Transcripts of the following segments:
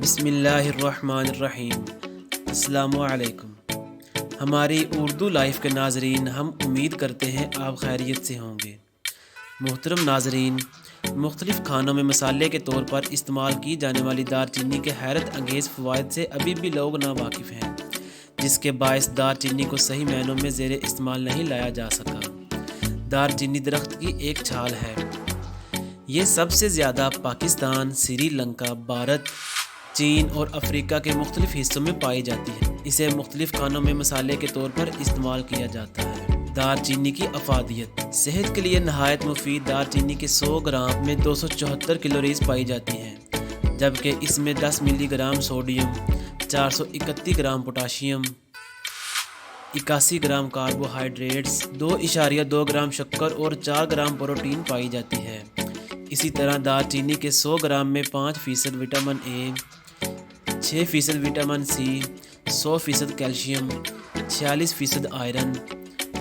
بسم اللہ الرحمن الرحیم۔ السلام علیکم ہماری اردو لائف کے ناظرین، ہم امید کرتے ہیں آپ خیریت سے ہوں گے۔ محترم ناظرین، مختلف کھانوں میں مسالے کے طور پر استعمال کی جانے والی دار چینی کے حیرت انگیز فوائد سے ابھی بھی لوگ ناواقف ہیں، جس کے باعث دار چینی کو صحیح معنوں میں زیر استعمال نہیں لایا جا سکا۔ دار چینی درخت کی ایک چھال ہے۔ یہ سب سے زیادہ پاکستان، سری لنکا، بھارت، چین اور افریقہ کے مختلف حصوں میں پائی جاتی ہے۔ اسے مختلف کھانوں میں مسالے کے طور پر استعمال کیا جاتا ہے۔ دار چینی کی افادیت: صحت کے لیے نہایت مفید دار چینی کے 100 گرام میں 274 کیلوریز پائی جاتی ہیں، جبکہ اس میں 10 ملی gram sodium, 431 gram potassium, 81 gram carbohydrates, 2.2 gram شکر اور 4 گرام پروٹین پائی جاتی ہے۔ اسی طرح دار چینی کے 100 گرام میں 5% vitamin A, 6% vitamin C, 100% calcium, 46% iron,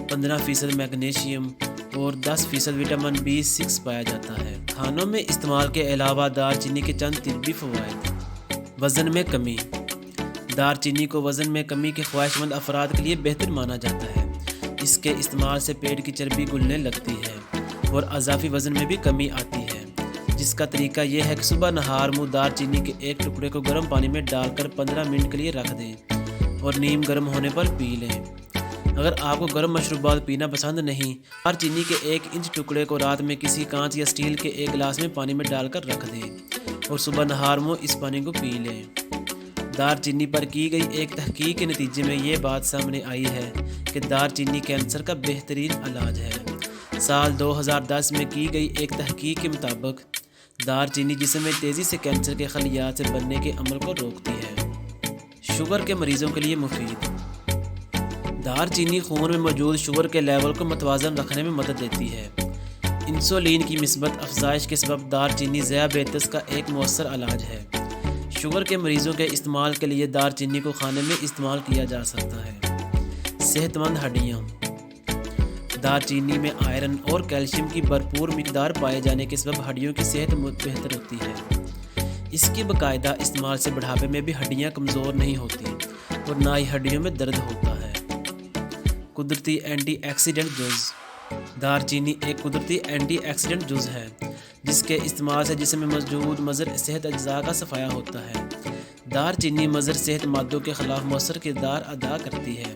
15% magnesium اور 10% وٹامن B6 پایا جاتا ہے۔ کھانوں میں استعمال کے علاوہ دار چینی کے چند طبی فوائد۔ وزن میں کمی: دار چینی کو وزن میں کمی کے خواہش مند افراد کے لیے بہتر مانا جاتا ہے۔ اس کے استعمال سے پیٹ کی چربی گلنے لگتی ہے اور اضافی وزن میں بھی کمی آتی ہے، جس کا طریقہ یہ ہے کہ صبح نہار منہ دار چینی کے ایک ٹکڑے کو گرم پانی میں ڈال کر 15 منٹ کے لیے رکھ دیں اور نیم گرم ہونے پر پی لیں۔ اگر آپ کو گرم مشروبات پینا پسند نہیں، دار چینی کے 1 انچ ٹکڑے کو رات میں کسی کانچ یا اسٹیل کے ایک گلاس میں پانی میں ڈال کر رکھ دیں اور صبح نہار منہ اس پانی کو پی لیں۔ دار چینی پر کی گئی ایک تحقیق کے نتیجے میں یہ بات سامنے آئی ہے کہ دار چینی کینسر کا بہترین علاج ہے۔ سال 2010 میں کی گئی ایک تحقیق کے مطابق دار چینی جسم میں تیزی سے کینسر کے خلیات سے بننے کے عمل کو روکتی ہے۔ شوگر کے مریضوں کے لیے مفید: دار چینی خون میں موجود شوگر کے لیول کو متوازن رکھنے میں مدد دیتی ہے۔ انسولین کی مثبت افزائش کے سبب دار چینی ذیابیطس کا ایک موثر علاج ہے۔ شوگر کے مریضوں کے استعمال کے لیے دار چینی کو کھانے میں استعمال کیا جا سکتا ہے۔ صحت مند ہڈیاں: دار چینی میں آئرن اور کیلشیم کی بھرپور مقدار پائے جانے کے سبب ہڈیوں کی صحت بہتر ہوتی ہے۔ اس کے باقاعدہ استعمال سے بڑھاپے میں بھی ہڈیاں کمزور نہیں ہوتی اور نہ ہی ہڈیوں میں درد ہوتا ہے۔ قدرتی اینٹی آکسیڈنٹ جز: دار چینی ایک قدرتی اینٹی آکسیڈنٹ جز ہے، جس کے استعمال سے جسم میں موجود مضر صحت اجزاء کا صفایا ہوتا ہے۔ دار چینی مضر صحت مادوں کے خلاف موثر کردار ادا کرتی ہے،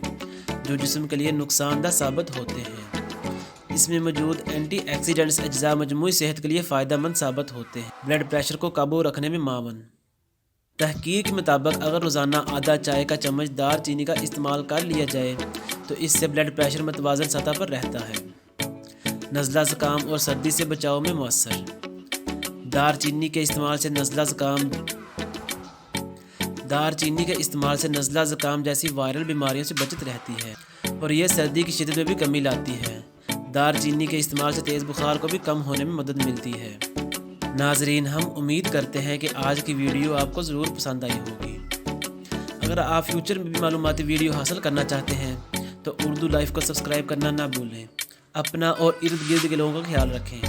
جو جسم کے لیے نقصان دہ ثابت ہوتے ہیں۔ اس میں موجود اینٹی آکسیڈنٹس اجزاء مجموعی صحت کے لیے فائدہ مند ثابت ہوتے ہیں۔ بلڈ پریشر کو قابو رکھنے میں معاون: تحقیق کے مطابق اگر روزانہ آدھا چائے کا چمچ دار چینی کا استعمال کر لیا جائے تو اس سے بلڈ پریشر متوازن سطح پر رہتا ہے۔ نزلہ، زکام اور سردی سے بچاؤ میں موثر: دار چینی کے استعمال سے نزلہ، زکام جیسی وائرل بیماریوں سے بچت رہتی ہے اور یہ سردی کی شدت میں بھی کمی لاتی ہے۔ دار چینی کے استعمال سے تیز بخار کو بھی کم ہونے میں مدد ملتی ہے۔ ناظرین، ہم امید کرتے ہیں کہ آج کی ویڈیو آپ کو ضرور پسند آئی ہوگی۔ اگر آپ فیوچر میں بھی معلوماتی ویڈیو حاصل کرنا چاہتے ہیں تو اردو لائف کو سبسکرائب کرنا نہ بھولیں۔ اپنا اور ارد گرد کے لوگوں کا خیال رکھیں۔